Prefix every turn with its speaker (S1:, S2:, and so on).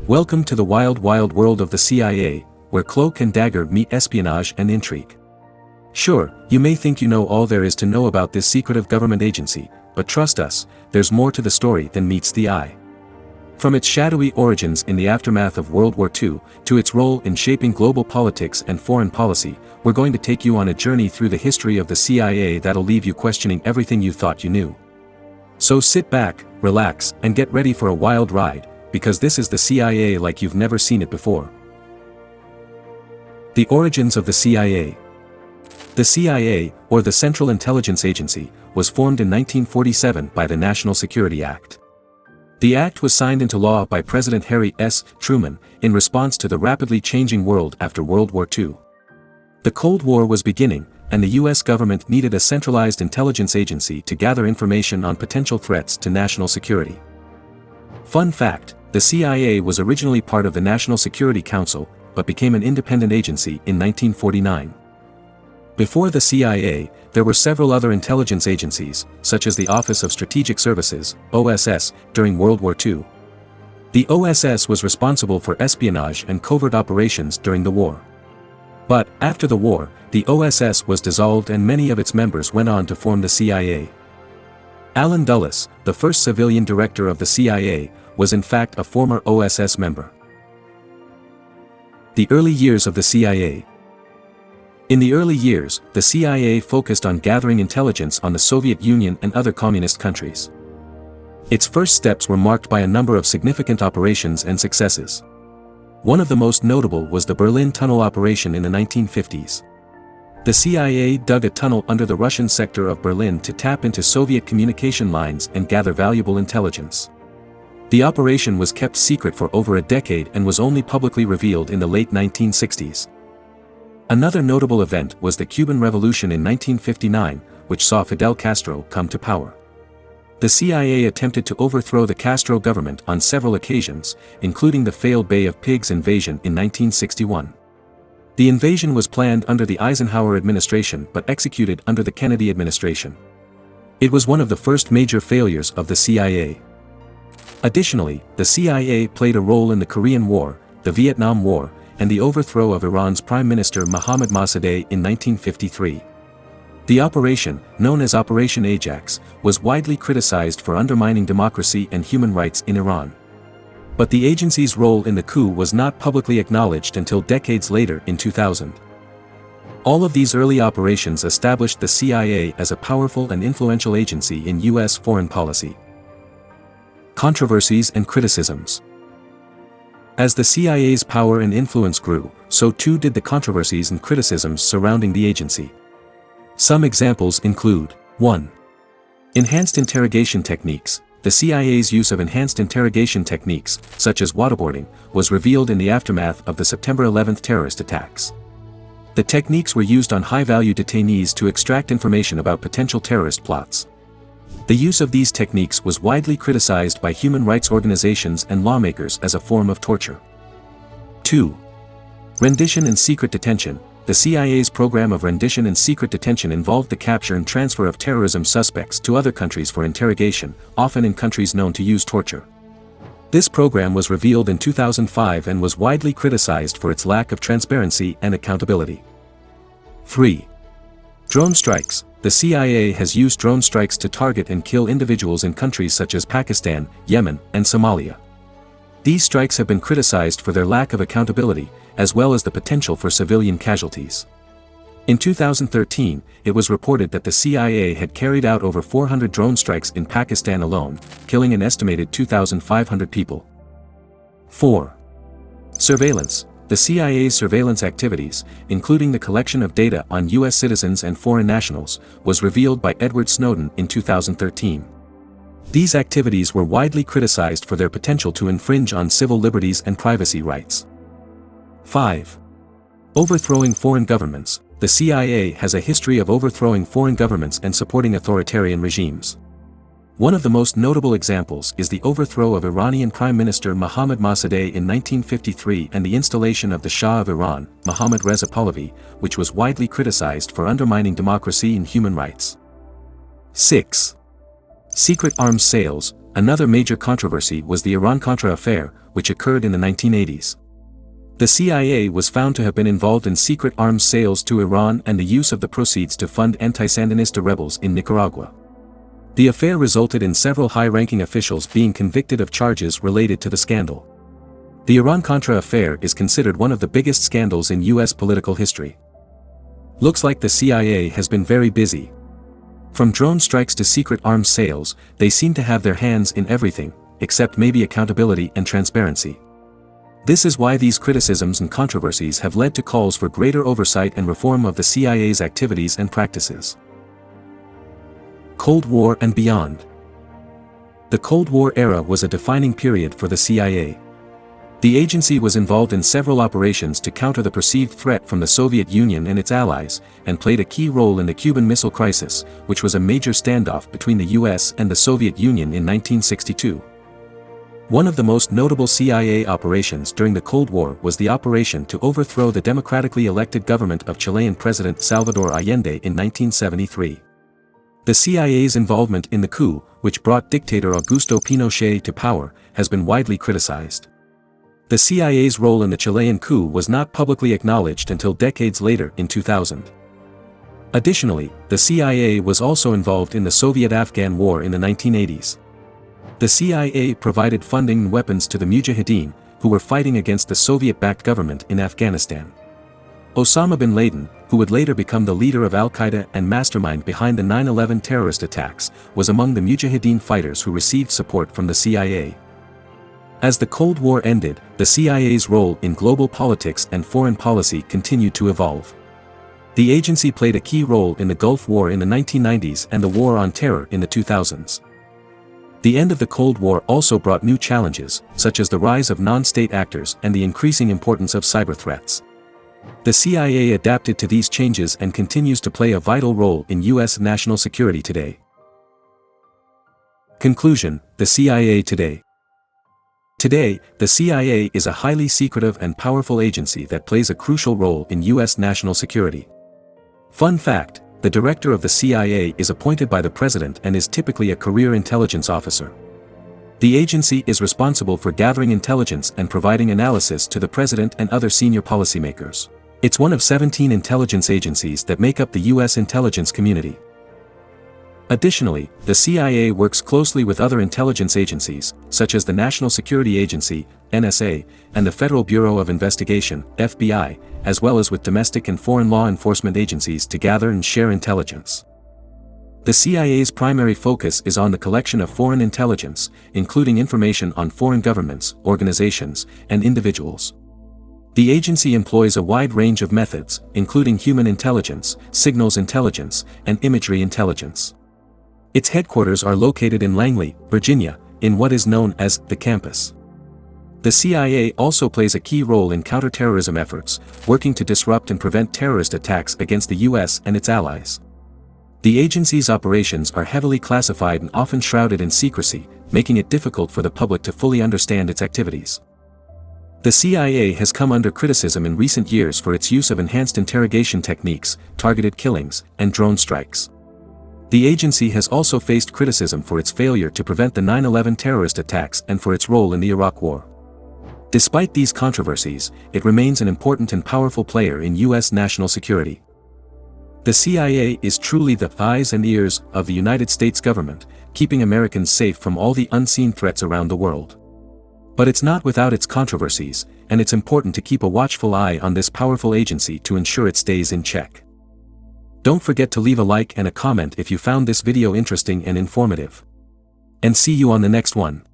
S1: Welcome to the wild, wild world of the CIA, where cloak and dagger meet espionage and intrigue. Sure, you may think you know all there is to know about this secretive government agency, but trust us, there's more to the story than meets the eye. From its shadowy origins in the aftermath of World War II, to its role in shaping global politics and foreign policy, we're going to take you on a journey through the history of the CIA that'll leave you questioning everything you thought you knew. So sit back, relax, and get ready for a wild ride, because this is the CIA like you've never seen it before. The origins of the CIA. The CIA, or the Central Intelligence Agency, was formed in 1947 by the National Security Act. The act was signed into law by President Harry S. Truman, in response to the rapidly changing world after World War II. The Cold War was beginning, and the U.S. government needed a centralized intelligence agency to gather information on potential threats to national security. Fun fact, the CIA was originally part of the National Security Council, but became an independent agency in 1949. Before the CIA, there were several other intelligence agencies, such as the Office of Strategic Services, OSS, during World War II. The OSS was responsible for espionage and covert operations during the war. But, after the war, the OSS was dissolved and many of its members went on to form the CIA. Allen Dulles, the first civilian director of the CIA, was in fact a former OSS member. The early years of the CIA. In the early years, the CIA focused on gathering intelligence on the Soviet Union and other communist countries. Its first steps were marked by a number of significant operations and successes. One of the most notable was the Berlin Tunnel operation in the 1950s. The CIA dug a tunnel under the Russian sector of Berlin to tap into Soviet communication lines and gather valuable intelligence. The operation was kept secret for over a decade and was only publicly revealed in the late 1960s. Another notable event was the Cuban Revolution in 1959, which saw Fidel Castro come to power. The CIA attempted to overthrow the Castro government on several occasions, including the failed Bay of Pigs invasion in 1961. The invasion was planned under the Eisenhower administration but executed under the Kennedy administration. It was one of the first major failures of the CIA. Additionally, the CIA played a role in the Korean War, the Vietnam War, and the overthrow of Iran's Prime Minister Mohammad Mossadegh in 1953. The operation, known as Operation Ajax, was widely criticized for undermining democracy and human rights in Iran. But the agency's role in the coup was not publicly acknowledged until decades later in 2000. All of these early operations established the CIA as a powerful and influential agency in U.S. foreign policy. Controversies and criticisms. As the CIA's power and influence grew, so too did the controversies and criticisms surrounding the agency. Some examples include: 1. Enhanced interrogation techniques. The CIA's use of enhanced interrogation techniques, such as waterboarding, was revealed in the aftermath of the September 11 terrorist attacks. The techniques were used on high-value detainees to extract information about potential terrorist plots. The use of these techniques was widely criticized by human rights organizations and lawmakers as a form of torture. 2. Rendition and secret detention. The CIA's program of rendition and secret detention involved the capture and transfer of terrorism suspects to other countries for interrogation, often in countries known to use torture. This program was revealed in 2005 and was widely criticized for its lack of transparency and accountability. 3. Drone strikes. The CIA has used drone strikes to target and kill individuals in countries such as Pakistan, Yemen, and Somalia. These strikes have been criticized for their lack of accountability, as well as the potential for civilian casualties. In 2013, it was reported that the CIA had carried out over 400 drone strikes in Pakistan alone, killing an estimated 2,500 people. 4. Surveillance. The CIA's surveillance activities, including the collection of data on U.S. citizens and foreign nationals, was revealed by Edward Snowden in 2013. These activities were widely criticized for their potential to infringe on civil liberties and privacy rights. 5. Overthrowing foreign governments. The CIA has a history of overthrowing foreign governments and supporting authoritarian regimes. One of the most notable examples is the overthrow of Iranian Prime Minister Mohammad Mossadegh in 1953 and the installation of the Shah of Iran, Mohammad Reza Pahlavi, which was widely criticized for undermining democracy and human rights. 6. Secret arms sales. another major controversy was the Iran-Contra affair, which occurred in the 1980s. The CIA was found to have been involved in secret arms sales to Iran and the use of the proceeds to fund anti-Sandinista rebels in Nicaragua. The affair resulted in several high-ranking officials being convicted of charges related to the scandal. The Iran-Contra affair is considered one of the biggest scandals in U.S. political history. Looks like the CIA has been very busy. From drone strikes to secret arms sales, they seem to have their hands in everything, except maybe accountability and transparency. This is why these criticisms and controversies have led to calls for greater oversight and reform of the CIA's activities and practices. Cold War and beyond. The Cold War era was a defining period for the CIA. The agency was involved in several operations to counter the perceived threat from the Soviet Union and its allies, and played a key role in the Cuban Missile Crisis, which was a major standoff between the US and the Soviet Union in 1962. One of the most notable CIA operations during the Cold War was the operation to overthrow the democratically elected government of Chilean President Salvador Allende in 1973. The CIA's involvement in the coup, which brought dictator Augusto Pinochet to power, has been widely criticized. The CIA's role in the Chilean coup was not publicly acknowledged until decades later in 2000. Additionally, the CIA was also involved in the Soviet-Afghan War in the 1980s. The CIA provided funding and weapons to the Mujahideen, who were fighting against the Soviet-backed government in Afghanistan. Osama bin Laden, who would later become the leader of al-Qaeda and mastermind behind the 9/11 terrorist attacks, was among the Mujahideen fighters who received support from the CIA. As the Cold War ended, the CIA's role in global politics and foreign policy continued to evolve. The agency played a key role in the Gulf War in the 1990s and the War on Terror in the 2000s. The end of the Cold War also brought new challenges, such as the rise of non-state actors and the increasing importance of cyber threats. The CIA adapted to these changes and continues to play a vital role in U.S. national security today. Conclusion: the CIA today. Today, the CIA is a highly secretive and powerful agency that plays a crucial role in U.S. national security. Fun fact: the director of the CIA is appointed by the president and is typically a career intelligence officer. The agency is responsible for gathering intelligence and providing analysis to the president and other senior policymakers. It's one of 17 intelligence agencies that make up the U.S. intelligence community. Additionally, the CIA works closely with other intelligence agencies, such as the National Security Agency, NSA, and the Federal Bureau of Investigation, FBI, as well as with domestic and foreign law enforcement agencies to gather and share intelligence. The CIA's primary focus is on the collection of foreign intelligence, including information on foreign governments, organizations, and individuals. The agency employs a wide range of methods, including human intelligence, signals intelligence, and imagery intelligence. Its headquarters are located in Langley, Virginia, in what is known as the campus. The CIA also plays a key role in counterterrorism efforts, working to disrupt and prevent terrorist attacks against the U.S. and its allies. The agency's operations are heavily classified and often shrouded in secrecy, making it difficult for the public to fully understand its activities. The CIA has come under criticism in recent years for its use of enhanced interrogation techniques, targeted killings, and drone strikes. The agency has also faced criticism for its failure to prevent the 9/11 terrorist attacks and for its role in the Iraq War. Despite these controversies, it remains an important and powerful player in U.S. national security. The CIA is truly the eyes and ears of the United States government, keeping Americans safe from all the unseen threats around the world. But it's not without its controversies, and it's important to keep a watchful eye on this powerful agency to ensure it stays in check. Don't forget to leave a like and a comment if you found this video interesting and informative. And see you on the next one.